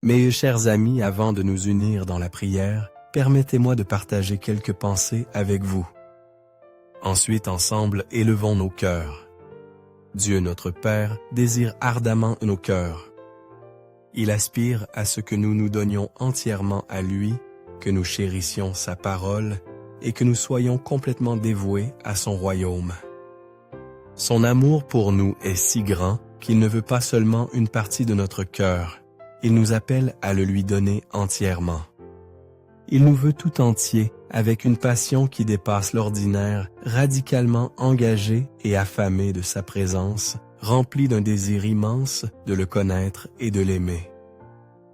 Mes chers amis, avant de nous unir dans la prière, permettez-moi de partager quelques pensées avec vous. Ensuite, ensemble, élevons nos cœurs. Dieu notre Père désire ardemment nos cœurs. Il aspire à ce que nous nous donnions entièrement à lui, que nous chérissions sa parole et que nous soyons complètement dévoués à son royaume. Son amour pour nous est si grand qu'il ne veut pas seulement une partie de notre cœur, il nous appelle à le lui donner entièrement. Il nous veut tout entier, avec une passion qui dépasse l'ordinaire, radicalement engagé et affamé de sa présence, rempli d'un désir immense de le connaître et de l'aimer.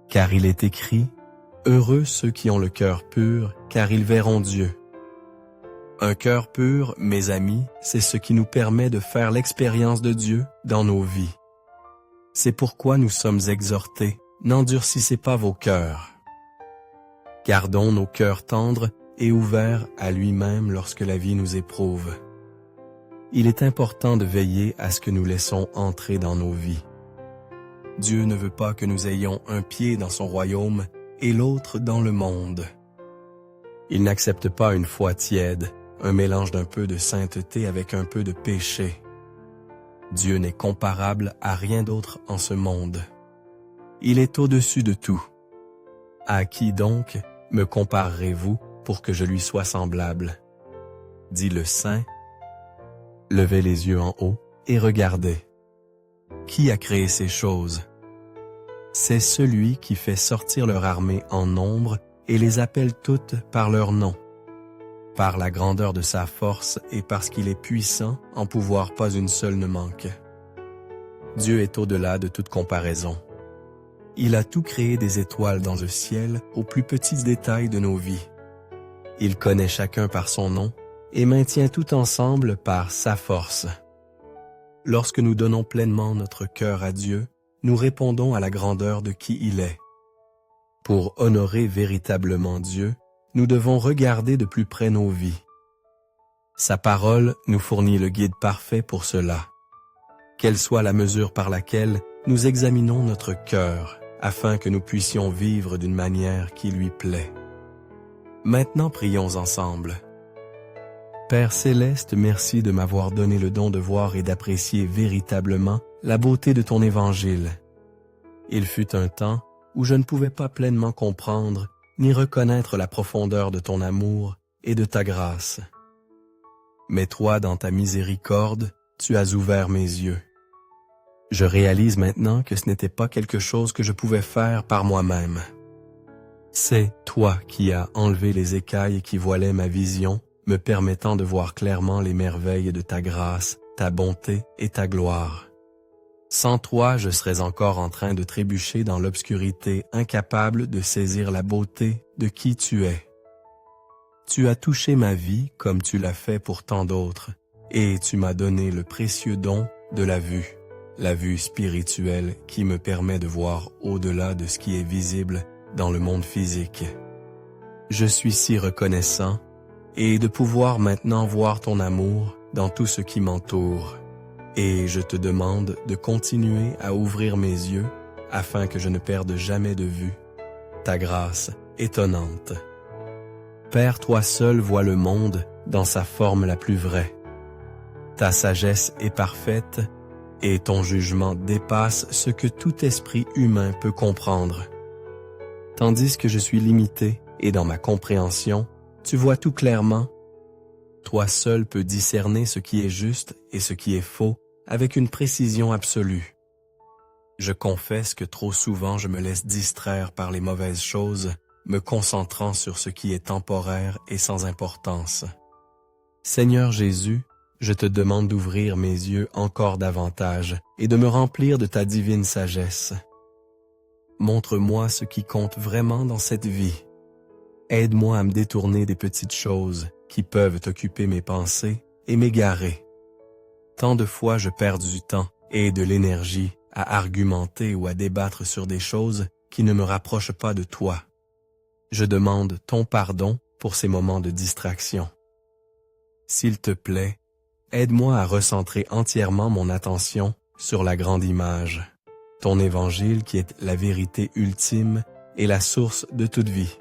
Car il est écrit, « Heureux ceux qui ont le cœur pur, car ils verront Dieu. » Un cœur pur, mes amis, c'est ce qui nous permet de faire l'expérience de Dieu dans nos vies. C'est pourquoi nous sommes exhortés, n'endurcissez pas vos cœurs. Gardons nos cœurs tendres et ouverts à lui-même lorsque la vie nous éprouve. Il est important de veiller à ce que nous laissons entrer dans nos vies. Dieu ne veut pas que nous ayons un pied dans son royaume et l'autre dans le monde. Il n'accepte pas une foi tiède, un mélange d'un peu de sainteté avec un peu de péché. Dieu n'est comparable à rien d'autre en ce monde. Il est au-dessus de tout. À qui donc me comparerez-vous pour que je lui sois semblable? Dit le Saint. Levez les yeux en haut et regardez. Qui a créé ces choses? C'est celui qui fait sortir leur armée en nombre et les appelle toutes par leur nom. Par la grandeur de sa force et parce qu'il est puissant, en pouvoir pas une seule ne manque. Dieu est au-delà de toute comparaison. Il a tout créé des étoiles dans le ciel aux plus petits détails de nos vies. Il connaît chacun par son nom et maintient tout ensemble par sa force. Lorsque nous donnons pleinement notre cœur à Dieu, nous répondons à la grandeur de qui il est. Pour honorer véritablement Dieu, nous devons regarder de plus près nos vies. Sa parole nous fournit le guide parfait pour cela. Quelle soit la mesure par laquelle nous examinons notre cœur, afin que nous puissions vivre d'une manière qui lui plaît. Maintenant, prions ensemble. Père céleste, merci de m'avoir donné le don de voir et d'apprécier véritablement la beauté de ton évangile. Il fut un temps où je ne pouvais pas pleinement comprendre ni reconnaître la profondeur de ton amour et de ta grâce. Mais toi, dans ta miséricorde, tu as ouvert mes yeux. Je réalise maintenant que ce n'était pas quelque chose que je pouvais faire par moi-même. C'est toi qui as enlevé les écailles qui voilaient ma vision, me permettant de voir clairement les merveilles de ta grâce, ta bonté et ta gloire. Sans toi, je serais encore en train de trébucher dans l'obscurité, incapable de saisir la beauté de qui tu es. Tu as touché ma vie comme tu l'as fait pour tant d'autres, et tu m'as donné le précieux don de la vue spirituelle qui me permet de voir au-delà de ce qui est visible dans le monde physique. Je suis si reconnaissant et de pouvoir maintenant voir ton amour dans tout ce qui m'entoure. Et je te demande de continuer à ouvrir mes yeux afin que je ne perde jamais de vue ta grâce étonnante. Père, toi seul vois le monde dans sa forme la plus vraie. Ta sagesse est parfaite et ton jugement dépasse ce que tout esprit humain peut comprendre. Tandis que je suis limité et dans ma compréhension, tu vois tout clairement. Toi seul peux discerner ce qui est juste et ce qui est faux avec une précision absolue. Je confesse que trop souvent je me laisse distraire par les mauvaises choses, me concentrant sur ce qui est temporaire et sans importance. Seigneur Jésus, je te demande d'ouvrir mes yeux encore davantage et de me remplir de ta divine sagesse. Montre-moi ce qui compte vraiment dans cette vie. Aide-moi à me détourner des petites choses qui peuvent occuper mes pensées et m'égarer. Tant de fois je perds du temps et de l'énergie à argumenter ou à débattre sur des choses qui ne me rapprochent pas de toi. Je demande ton pardon pour ces moments de distraction. S'il te plaît, aide-moi à recentrer entièrement mon attention sur la grande image. ton évangile qui est la vérité ultime et la source de toute vie.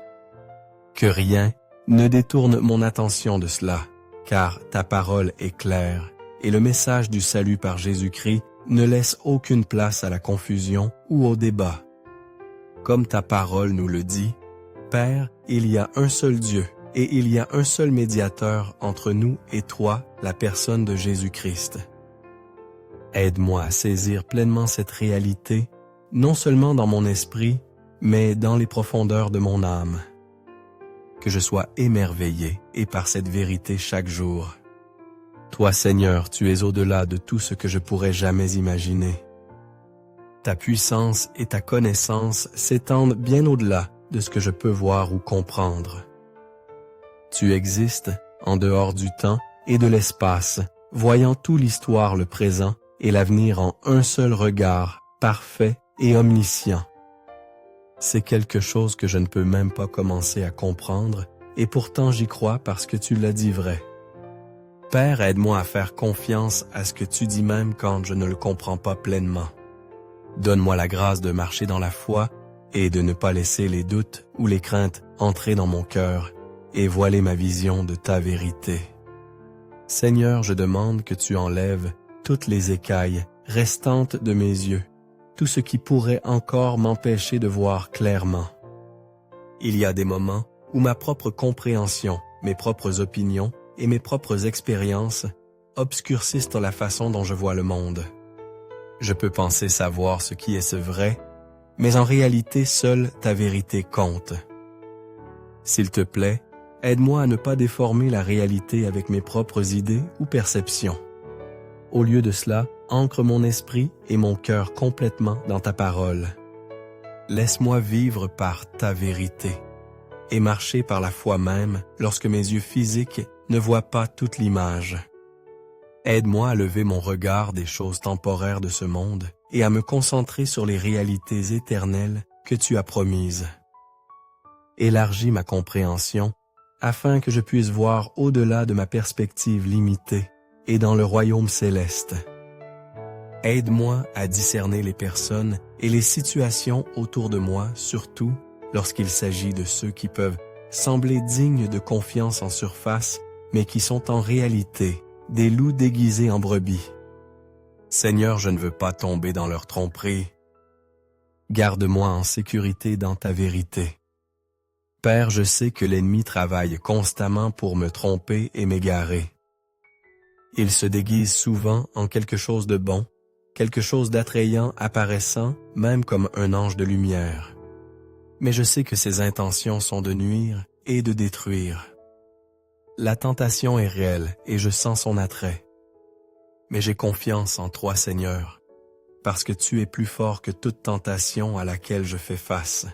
Que rien ne détourne mon attention de cela, car ta parole est claire et le message du salut par Jésus-Christ ne laisse aucune place à la confusion ou au débat. Comme ta parole nous le dit, Père, il y a un seul Dieu et il y a un seul médiateur entre nous et toi, la personne de Jésus-Christ. Aide-moi à saisir pleinement cette réalité, non seulement dans mon esprit, mais dans les profondeurs de mon âme. Que je sois émerveillé et par cette vérité chaque jour. Toi, Seigneur, tu es au-delà de tout ce que je pourrais jamais imaginer. Ta puissance et ta connaissance s'étendent bien au-delà de ce que je peux voir ou comprendre. Tu existes en dehors du temps et de l'espace, voyant toute l'histoire, le présent et l'avenir en un seul regard, parfait et omniscient. C'est quelque chose que je ne peux même pas commencer à comprendre, et pourtant j'y crois parce que tu l'as dit vrai. Père, aide-moi à faire confiance à ce que tu dis même quand je ne le comprends pas pleinement. Donne-moi la grâce de marcher dans la foi et de ne pas laisser les doutes ou les craintes entrer dans mon cœur et voiler ma vision de ta vérité. Seigneur, je demande que tu enlèves toutes les écailles restantes de mes yeux, tout ce qui pourrait encore m'empêcher de voir clairement. Il y a des moments où ma propre compréhension, mes propres opinions et mes propres expériences obscurcissent la façon dont je vois le monde. Je peux penser savoir ce qui est ce vrai, mais en réalité seule ta vérité compte. S'il te plaît, aide-moi à ne pas déformer la réalité avec mes propres idées ou perceptions. Au lieu de cela, ancre mon esprit et mon cœur complètement dans ta parole. Laisse-moi vivre par ta vérité et marcher par la foi même lorsque mes yeux physiques ne voient pas toute l'image. Aide-moi à lever mon regard des choses temporaires de ce monde et à me concentrer sur les réalités éternelles que tu as promises. Élargis ma compréhension afin que je puisse voir au-delà de ma perspective limitée et dans le royaume céleste. Aide-moi à discerner les personnes et les situations autour de moi, surtout lorsqu'il s'agit de ceux qui peuvent sembler dignes de confiance en surface, mais qui sont en réalité des loups déguisés en brebis. Seigneur, je ne veux pas tomber dans leur tromperie. Garde-moi en sécurité dans ta vérité. Père, je sais que l'ennemi travaille constamment pour me tromper et m'égarer. Il se déguise souvent en quelque chose de bon, quelque chose d'attrayant apparaissant même comme un ange de lumière. Mais je sais que ses intentions sont de nuire et de détruire. La tentation est réelle et je sens son attrait. Mais j'ai confiance en toi, Seigneur, parce que tu es plus fort que toute tentation à laquelle je fais face.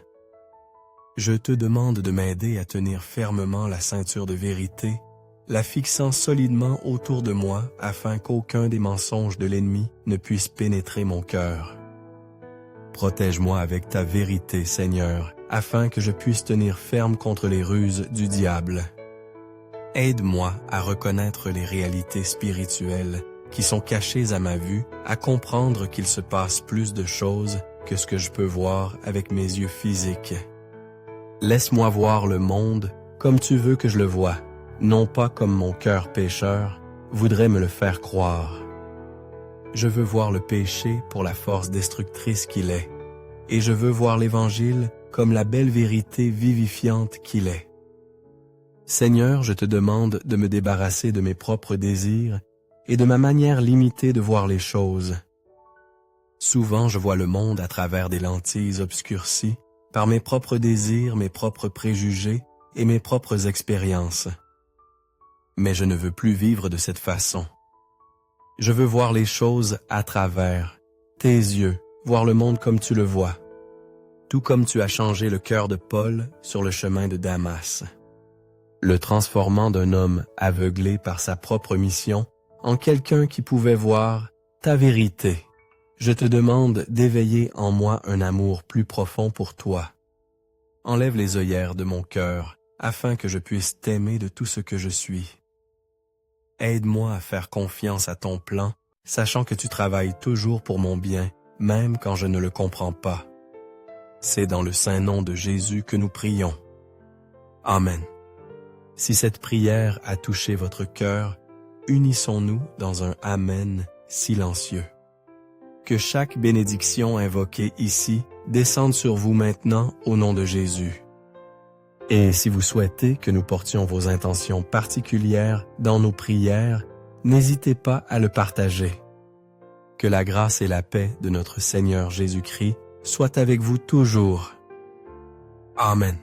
Je te demande de m'aider à tenir fermement la ceinture de vérité, la fixant solidement autour de moi afin qu'aucun des mensonges de l'ennemi ne puisse pénétrer mon cœur. Protège-moi avec ta vérité, Seigneur, afin que je puisse tenir ferme contre les ruses du diable. Aide-moi à reconnaître les réalités spirituelles qui sont cachées à ma vue, à comprendre qu'il se passe plus de choses que ce que je peux voir avec mes yeux physiques. Laisse-moi voir le monde comme tu veux que je le vois, non pas comme mon cœur pécheur voudrait me le faire croire. Je veux voir le péché pour la force destructrice qu'il est, et je veux voir l'Évangile comme la belle vérité vivifiante qu'il est. Seigneur, je te demande de me débarrasser de mes propres désirs et de ma manière limitée de voir les choses. Souvent, je vois le monde à travers des lentilles obscurcies par mes propres désirs, mes propres préjugés et mes propres expériences. Mais je ne veux plus vivre de cette façon. Je veux voir les choses à travers tes yeux, voir le monde comme tu le vois, tout comme tu as changé le cœur de Paul sur le chemin de Damas, le transformant d'un homme aveuglé par sa propre mission en quelqu'un qui pouvait voir ta vérité. Je te demande d'éveiller en moi un amour plus profond pour toi. Enlève les œillères de mon cœur afin que je puisse t'aimer de tout ce que je suis. Aide-moi à faire confiance à ton plan, sachant que tu travailles toujours pour mon bien, même quand je ne le comprends pas. C'est dans le saint nom de Jésus que nous prions. Amen. Si cette prière a touché votre cœur, unissons-nous dans un Amen silencieux. Que chaque bénédiction invoquée ici descende sur vous maintenant au nom de Jésus. Et si vous souhaitez que nous portions vos intentions particulières dans nos prières, n'hésitez pas à le partager. Que la grâce et la paix de notre Seigneur Jésus-Christ soient avec vous toujours. Amen.